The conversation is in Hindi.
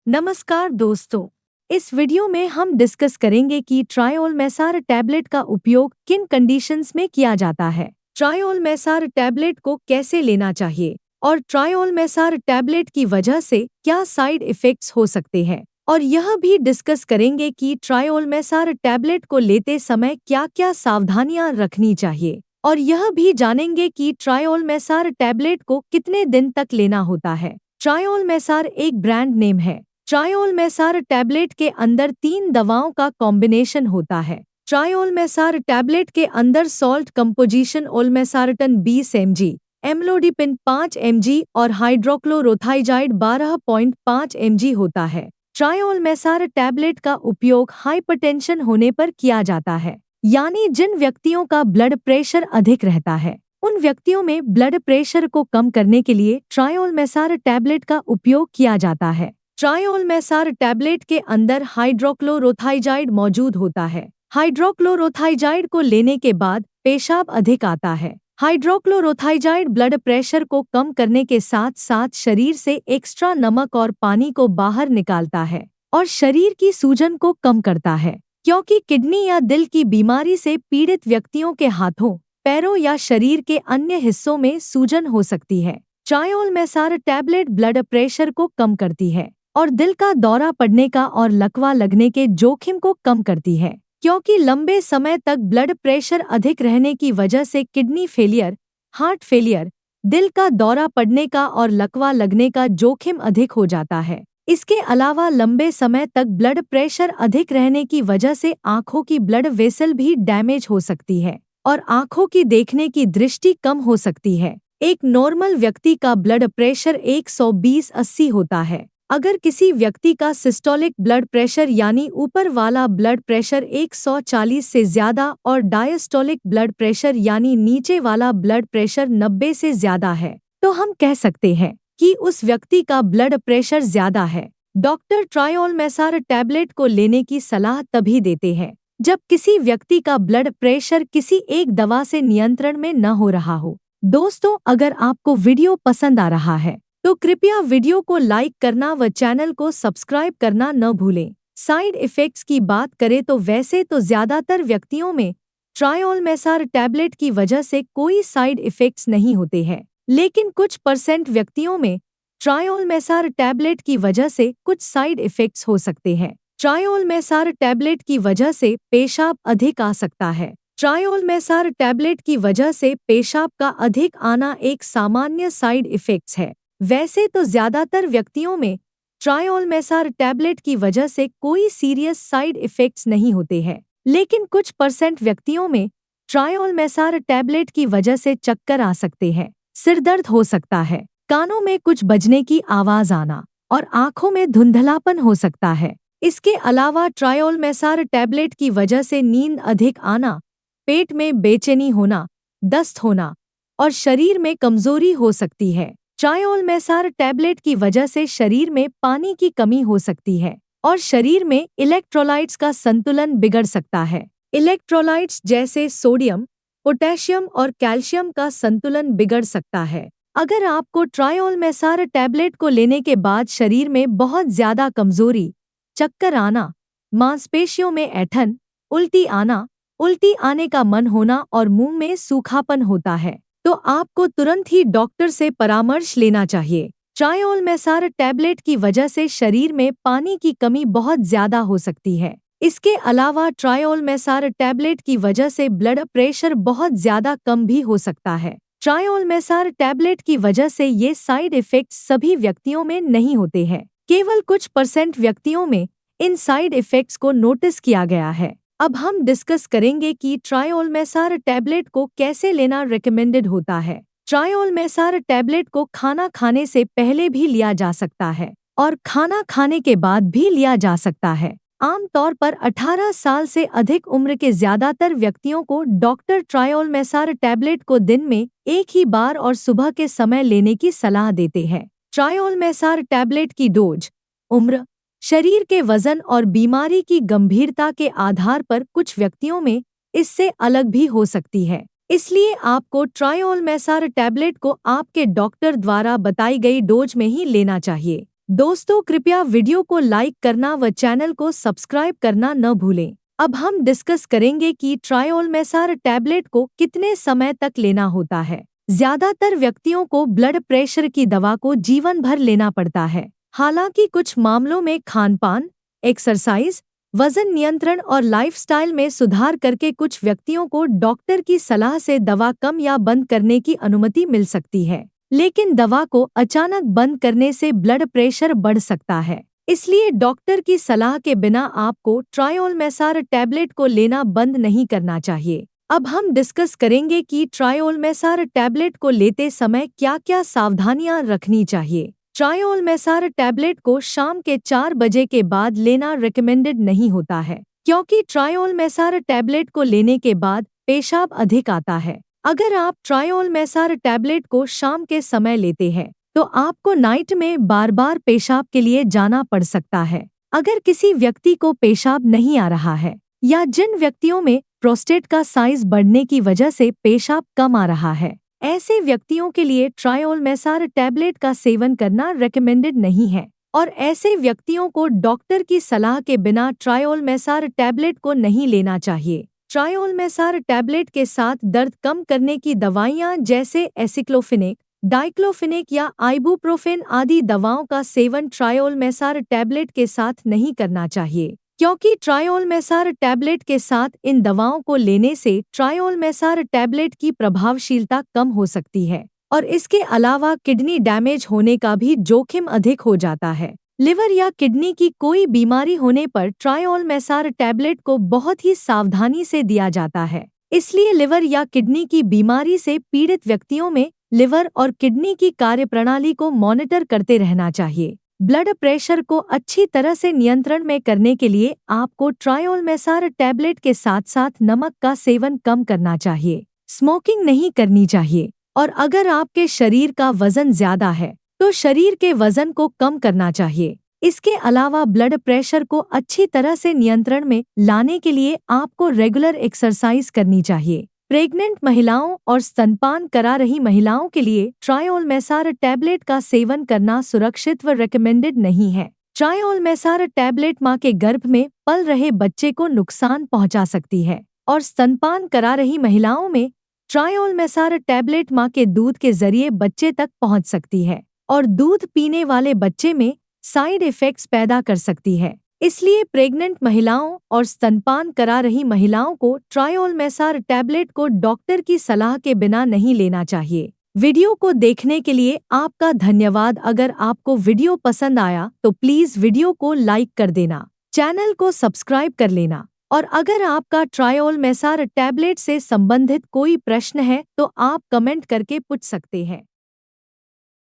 नमस्कार दोस्तों। इस वीडियो में हम डिस्कस करेंगे कि ट्रायोलमेसार टैबलेट का उपयोग किन कंडीशंस में किया जाता है, ट्रायोलमेसार टैबलेट को कैसे लेना चाहिए और ट्रायोलमेसार टैबलेट की वजह से क्या साइड इफ़ेक्ट्स हो सकते हैं। और यह भी डिस्कस करेंगे कि ट्रायोलमेसार टैबलेट को लेते समय क्या-क्या सावधानियां रखनी चाहिए और यह भी जानेंगे कि ट्रायोलमेसार टैबलेट को कितने दिन तक लेना होता है। ट्रायोलमेसार एक ब्रांड नेम है। ट्रायोलमेसार टैबलेट के अंदर 3 दवाओं का कॉम्बिनेशन होता है। ट्रायोलमेसार टैबलेट के अंदर salt composition olmesartan 20 mg, amlodipine 5 mg और हाइड्रोक्लोरोथाइजाइड 12.5 mg होता है। ट्रायोलमेसार टैबलेट का उपयोग हाइपरटेंशन होने पर किया जाता है, यानी जिन व्यक्तियों का ब्लड प्रेशर अधिक रहता है उन व्यक्तियों में ब्लड प्रेशर को कम करने के लिए ट्रायोलमेसार टैबलेट का उपयोग किया जाता है। ट्रायोलमेसार टैबलेट के अंदर हाइड्रोक्लोरोथाइजाइड मौजूद होता है। हाइड्रोक्लोरोथाइजाइड को लेने के बाद पेशाब अधिक आता है। हाइड्रोक्लोरोथाइजाइड ब्लड प्रेशर को कम करने के साथ साथ शरीर से एक्स्ट्रा नमक और पानी को बाहर निकालता है और शरीर की सूजन को कम करता है, क्योंकि किडनी या दिल की बीमारी से पीड़ित व्यक्तियों के हाथों, पैरों या शरीर के अन्य हिस्सों में सूजन हो सकती है। ट्रायोलमेसार टैबलेट ब्लड प्रेशर को कम करती है और दिल का दौरा पड़ने का और लकवा लगने के जोखिम को कम करती है, क्योंकि लंबे समय तक ब्लड प्रेशर अधिक रहने की वजह से किडनी फेलियर, हार्ट फेलियर, दिल का दौरा पड़ने का और लकवा लगने का जोखिम अधिक हो जाता है। इसके अलावा लंबे समय तक ब्लड प्रेशर अधिक रहने की वजह से आँखों की ब्लड वेसल भी डैमेज हो सकती है और आँखों की देखने की दृष्टि कम हो सकती है। एक नॉर्मल व्यक्ति का ब्लड प्रेशर 120/80 होता है। अगर किसी व्यक्ति का सिस्टोलिक ब्लड प्रेशर यानी ऊपर वाला ब्लड प्रेशर 140 से ज्यादा और डायस्टोलिक ब्लड प्रेशर यानी नीचे वाला ब्लड प्रेशर 90 से ज्यादा है, तो हम कह सकते हैं कि उस व्यक्ति का ब्लड प्रेशर ज्यादा है। डॉक्टर ट्रायोलमेसार टैबलेट को लेने की सलाह तभी देते हैं जब किसी व्यक्ति का ब्लड प्रेशर किसी एक दवा से नियंत्रण में न हो रहा हो। दोस्तों, अगर आपको वीडियो पसंद आ रहा है तो कृपया वीडियो को लाइक करना व चैनल को सब्सक्राइब करना न भूलें। साइड इफ़ेक्ट्स की बात करें तो वैसे तो ज़्यादातर व्यक्तियों में ट्रायोलमेसार टैबलेट की वजह से कोई साइड इफ़ेक्ट्स नहीं होते हैं, लेकिन कुछ % व्यक्तियों में ट्रायोलमेसार टैबलेट की वजह से कुछ साइड इफ़ेक्ट्स हो सकते हैं। ट्रायोलमेसार टैबलेट की वजह से पेशाब अधिक आ सकता है। ट्रायोलमेसार टैबलेट की वजह से पेशाब का अधिक आना एक सामान्य साइड इफ़ेक्ट्स है। वैसे तो ज़्यादातर व्यक्तियों में ट्रायोलमेसार टैबलेट की वजह से कोई सीरियस साइड इफ़ेक्ट्स नहीं होते हैं, लेकिन कुछ % व्यक्तियों में ट्रायोलमेसार टैबलेट की वजह से चक्कर आ सकते हैं, सिर दर्द हो सकता है, कानों में कुछ बजने की आवाज़ आना और आँखों में धुंधलापन हो सकता है। इसके अलावा ट्रायोलमेसार टैबलेट की वजह से नींद अधिक आना, पेट में बेचैनी होना, दस्त होना और शरीर में कमजोरी हो सकती है। ट्रायोलमेसार टैबलेट की वजह से शरीर में पानी की कमी हो सकती है और शरीर में इलेक्ट्रोलाइट्स का संतुलन बिगड़ सकता है। इलेक्ट्रोलाइट्स जैसे सोडियम, पोटेशियम और कैल्शियम का संतुलन बिगड़ सकता है। अगर आपको ट्रायोलमेसार टैबलेट को लेने के बाद शरीर में बहुत ज्यादा कमजोरी, चक्कर आना, मांसपेशियों में ऐंठन, उल्टी आने का मन होना और मुंह में सूखापन होता है, तो आपको तुरंत ही डॉक्टर से परामर्श लेना चाहिए। ट्रायोलमेसार टैबलेट की वजह से शरीर में पानी की कमी बहुत ज्यादा हो सकती है। इसके अलावा ट्रायोलमेसार टैबलेट की वजह से ब्लड प्रेशर बहुत ज्यादा कम भी हो सकता है। ट्रायोलमेसार टैबलेट की वजह से ये साइड इफ़ेक्ट्स सभी व्यक्तियों में नहीं होते हैं, केवल कुछ % व्यक्तियों में इन साइड इफ़ेक्ट्स को नोटिस किया गया है। अब हम डिस्कस करेंगे कि ट्रायोलमेसार टैबलेट को कैसे लेना रिकमेंडेड होता है। ट्रायोलमेसार टैबलेट को खाना खाने से पहले भी लिया जा सकता है और खाना खाने के बाद भी लिया जा सकता है। आमतौर पर 18 साल से अधिक उम्र के ज्यादातर व्यक्तियों को डॉक्टर ट्रायोलमेसार टैबलेट को दिन में एक ही बार और सुबह के समय लेने की सलाह देते हैं। ट्रायोलमेसार टैबलेट की डोज, उम्र, शरीर के वजन और बीमारी की गंभीरता के आधार पर कुछ व्यक्तियों में इससे अलग भी हो सकती है। इसलिए आपको ट्रायोलमेसार टैबलेट को आपके डॉक्टर द्वारा बताई गई डोज में ही लेना चाहिए। दोस्तों कृपया वीडियो को लाइक करना व चैनल को सब्सक्राइब करना न भूलें। अब हम डिस्कस करेंगे कि ट्रायोलमेसार टैबलेट को कितने समय तक लेना होता है। ज्यादातर व्यक्तियों को ब्लड प्रेशर की दवा को जीवन भर लेना पड़ता है। हालांकि कुछ मामलों में खानपान, एक्सरसाइज, वजन नियंत्रण और लाइफस्टाइल में सुधार करके कुछ व्यक्तियों को डॉक्टर की सलाह से दवा कम या बंद करने की अनुमति मिल सकती है। लेकिन दवा को अचानक बंद करने से ब्लड प्रेशर बढ़ सकता है, इसलिए डॉक्टर की सलाह के बिना आपको ट्रायोलमेसार टैबलेट को लेना बंद नहीं करना चाहिए। अब हम डिस्कस करेंगे कि ट्रायोलमेसार टैबलेट को लेते समय क्या-क्या सावधानियां रखनी चाहिए। ट्रायोलमेसार टैबलेट को शाम के 4 बजे के बाद लेना रिकमेंडेड नहीं होता है, क्योंकि ट्रायोलमेसार टैबलेट को लेने के बाद पेशाब अधिक आता है। अगर आप ट्रायोलमेसार टैबलेट को शाम के समय लेते हैं तो आपको नाइट में बार बार पेशाब के लिए जाना पड़ सकता है। अगर किसी व्यक्ति को पेशाब नहीं आ रहा है या जिन व्यक्तियों में प्रोस्टेट का साइज बढ़ने की वजह से पेशाब कम आ रहा है, ऐसे व्यक्तियों के लिए ट्रायोलमेसार टैबलेट का सेवन करना रिकमेंडेड नहीं है और ऐसे व्यक्तियों को डॉक्टर की सलाह के बिना ट्रायोलमेसार टैबलेट को नहीं लेना चाहिए। ट्रायोलमेसार टैबलेट के साथ दर्द कम करने की दवाइयां जैसे एसिक्लोफिनेक, डाइक्लोफिनेक या आइबुप्रोफेन आदि दवाओं का सेवन ट्रायोलमेसार टैबलेट के साथ नहीं करना चाहिए, क्योंकि ट्रायोलमेसार टैबलेट के साथ इन दवाओं को लेने से ट्रायोलमेसार टैबलेट की प्रभावशीलता कम हो सकती है और इसके अलावा किडनी डैमेज होने का भी जोखिम अधिक हो जाता है। लिवर या किडनी की कोई बीमारी होने पर ट्रायोलमेसार टैबलेट को बहुत ही सावधानी से दिया जाता है, इसलिए लिवर या किडनी की बीमारी से पीड़ित व्यक्तियों में लिवर और किडनी की कार्यप्रणाली को मॉनिटर करते रहना चाहिए। ब्लड प्रेशर को अच्छी तरह से नियंत्रण में करने के लिए आपको ट्रायोलमेसार टैबलेट के साथ साथ नमक का सेवन कम करना चाहिए, स्मोकिंग नहीं करनी चाहिए और अगर आपके शरीर का वजन ज्यादा है तो शरीर के वजन को कम करना चाहिए। इसके अलावा ब्लड प्रेशर को अच्छी तरह से नियंत्रण में लाने के लिए आपको रेगुलर एक्सरसाइज करनी चाहिए। प्रेग्नेंट महिलाओं और स्तनपान करा रही महिलाओं के लिए ट्रायोलमेसार टैबलेट का सेवन करना सुरक्षित व रिकमेंडेड नहीं है। ट्रायोलमेसार टैबलेट मां के गर्भ में पल रहे बच्चे को नुकसान पहुंचा सकती है और स्तनपान करा रही महिलाओं में ट्रायोलमेसार टैबलेट मां के दूध के जरिए बच्चे तक पहुंच सकती है और दूध पीने वाले बच्चे में साइड इफेक्ट्स पैदा कर सकती है। इसलिए प्रेग्नेंट महिलाओं और स्तनपान करा रही महिलाओं को ट्रायोलमेसार टैबलेट को डॉक्टर की सलाह के बिना नहीं लेना चाहिए। वीडियो को देखने के लिए आपका धन्यवाद। अगर आपको वीडियो पसंद आया तो प्लीज वीडियो को लाइक कर देना, चैनल को सब्सक्राइब कर लेना और अगर आपका ट्रायोलमेसार टैबलेट से संबंधित कोई प्रश्न है तो आप कमेंट करके पूछ सकते हैं।